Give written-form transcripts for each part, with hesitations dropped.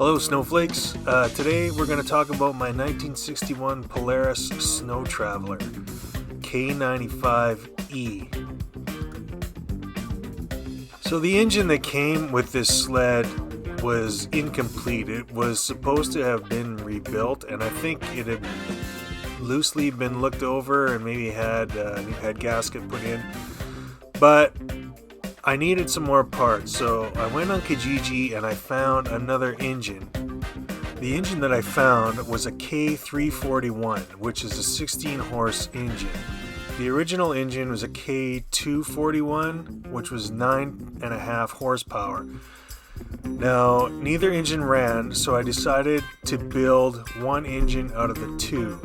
Hello Snowflakes, today we're going to talk about my 1961 Polaris Sno-Traveler K95E. So the engine that came with this sled was incomplete. It was supposed to have been rebuilt, and I think it had loosely been looked over and maybe had a new head gasket put in, but I needed some more parts, so I went on Kijiji and I found another engine. The engine that I found was a K341, which is a 16 horse engine. The original engine was a K241, which was 9.5 horsepower. Now, neither engine ran, so I decided to build one engine out of the two,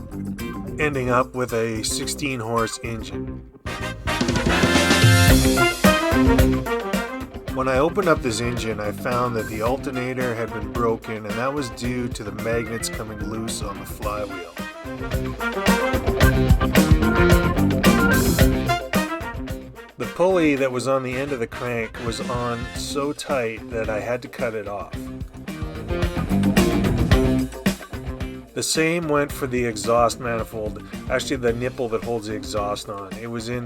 ending up with a 16 horse engine. When I opened up this engine, I found that the alternator had been broken, and that was due to the magnets coming loose on the flywheel. The pulley that was on the end of the crank was on so tight that I had to cut it off. The same went for the exhaust manifold, actually the nipple that holds the exhaust on. It was in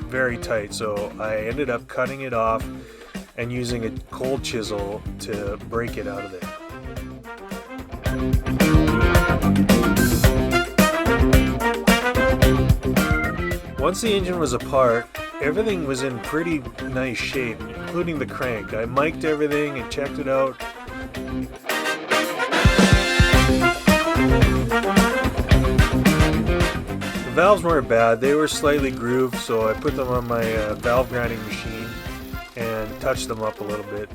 very tight, so I ended up cutting it off and using a cold chisel to break it out of there. Once the engine was apart, everything was in pretty nice shape, including the crank. I mic'd everything and checked it out. The valves weren't bad, they were slightly grooved, so I put them on my valve grinding machine and touched them up a little bit.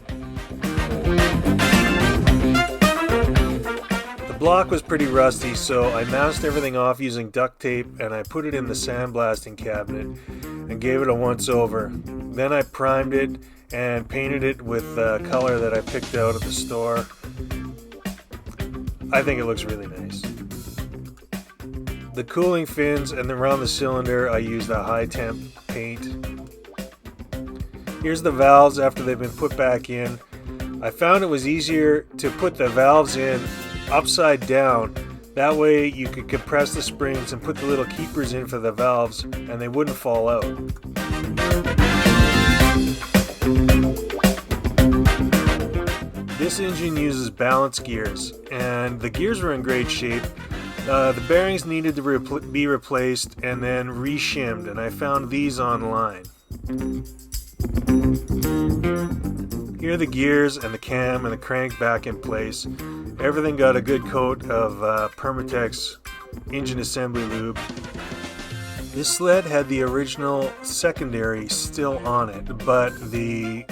The block was pretty rusty, so I masked everything off using duct tape and I put it in the sandblasting cabinet and gave it a once over. Then I primed it and painted it with the color that I picked out at the store. I think it looks really nice. The cooling fins and around the cylinder I used a high temp paint. Here's the valves after they've been put back in. I found it was easier to put the valves in upside down. That way you could compress the springs and put the little keepers in for the valves and they wouldn't fall out. This engine uses balance gears, and the gears were in great shape. The bearings needed to be replaced and then re-shimmed, and I found these online. Here are the gears and the cam and the crank back in place. Everything got a good coat of Permatex engine assembly lube. This sled had the original secondary still on it, but the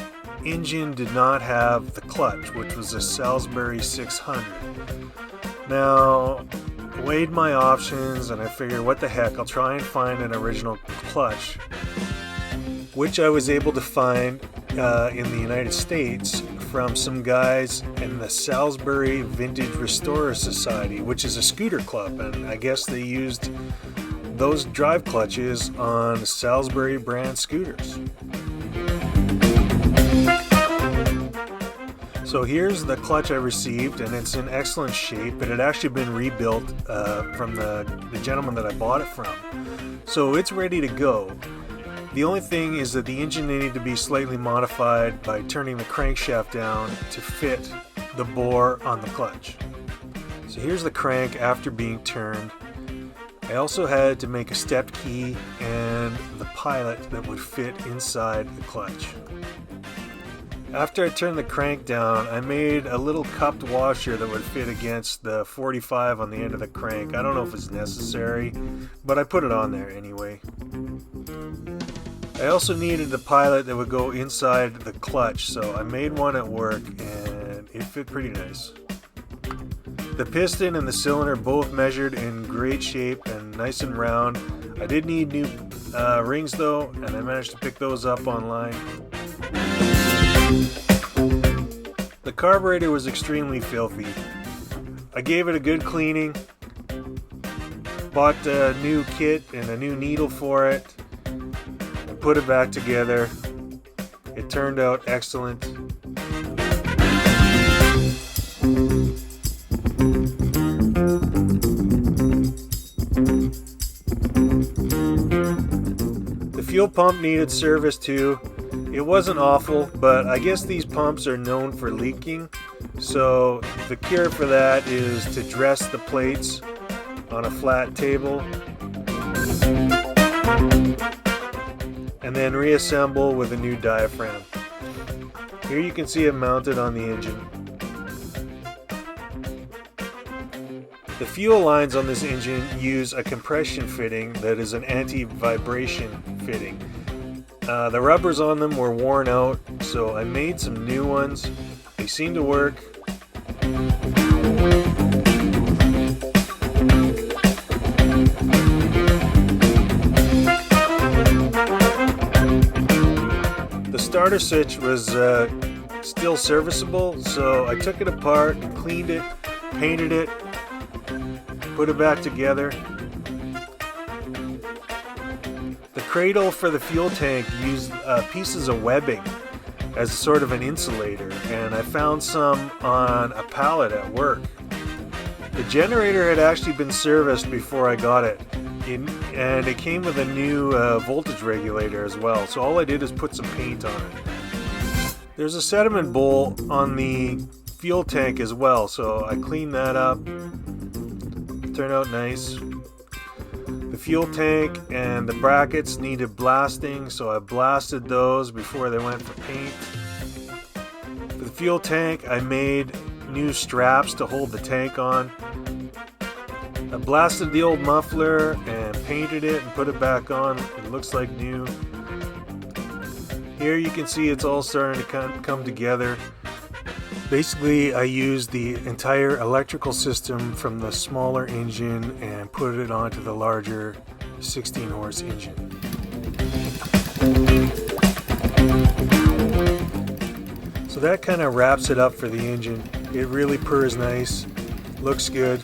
engine did not have the clutch, which was a Salisbury 600. Now, I weighed my options and I figured, what the heck, I'll try and find an original clutch, which I was able to find in the United States from some guys in the Salisbury Vintage Restorer Society, which is a scooter club, and I guess they used those drive clutches on Salisbury brand scooters. So here's the clutch I received, and it's in excellent shape. It had actually been rebuilt from the gentleman that I bought it from. So it's ready to go. The only thing is that the engine needed to be slightly modified by turning the crankshaft down to fit the bore on the clutch. So here's the crank after being turned. I also had to make a stepped key and the pilot that would fit inside the clutch. After I turned the crank down, I made a little cupped washer that would fit against the 45 on the end of the crank. I don't know if it's necessary, but I put it on there anyway. I also needed the pilot that would go inside the clutch, so I made one at work and it fit pretty nice. The piston and the cylinder both measured in great shape and nice and round. I did need new rings though, and I managed to pick those up online. The carburetor was extremely filthy. I gave it a good cleaning, bought a new kit and a new needle for it, and put it back together. It turned out excellent. fuel pump needed service too. It wasn't awful, but I guess these pumps are known for leaking. So the cure for that is to dress the plates on a flat table and then reassemble with a new diaphragm. Here you can see it mounted on the engine. The fuel lines on this engine use a compression fitting that is an anti-vibration fitting. The rubbers on them were worn out, so I made some new ones. They seem to work. The starter switch was still serviceable, so I took it apart, cleaned it, painted it, put it back together. The cradle for the fuel tank used pieces of webbing as sort of an insulator, and I found some on a pallet at work. The generator had actually been serviced before I got it, and it came with a new voltage regulator as well, so all I did is put some paint on it. There's a sediment bowl on the fuel tank as well, so I cleaned that up. Turned out nice. The fuel tank and the brackets needed blasting, so I blasted those before they went for paint. For the fuel tank, I made new straps to hold the tank on. I blasted the old muffler and painted it and put it back on. It looks like new. Here you can see it's all starting to come together. Basically, I used the entire electrical system from the smaller engine and put it onto the larger 16 horse engine. So that kind of wraps it up for the engine. It really purrs nice, looks good,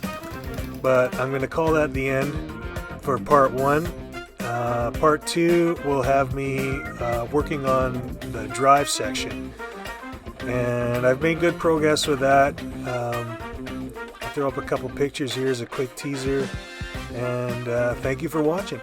but I'm going to call that the end for part 1. Part 2 will have me working on the drive section. And I've made good progress with that. I'll throw up a couple pictures here as a quick teaser. And thank you for watching.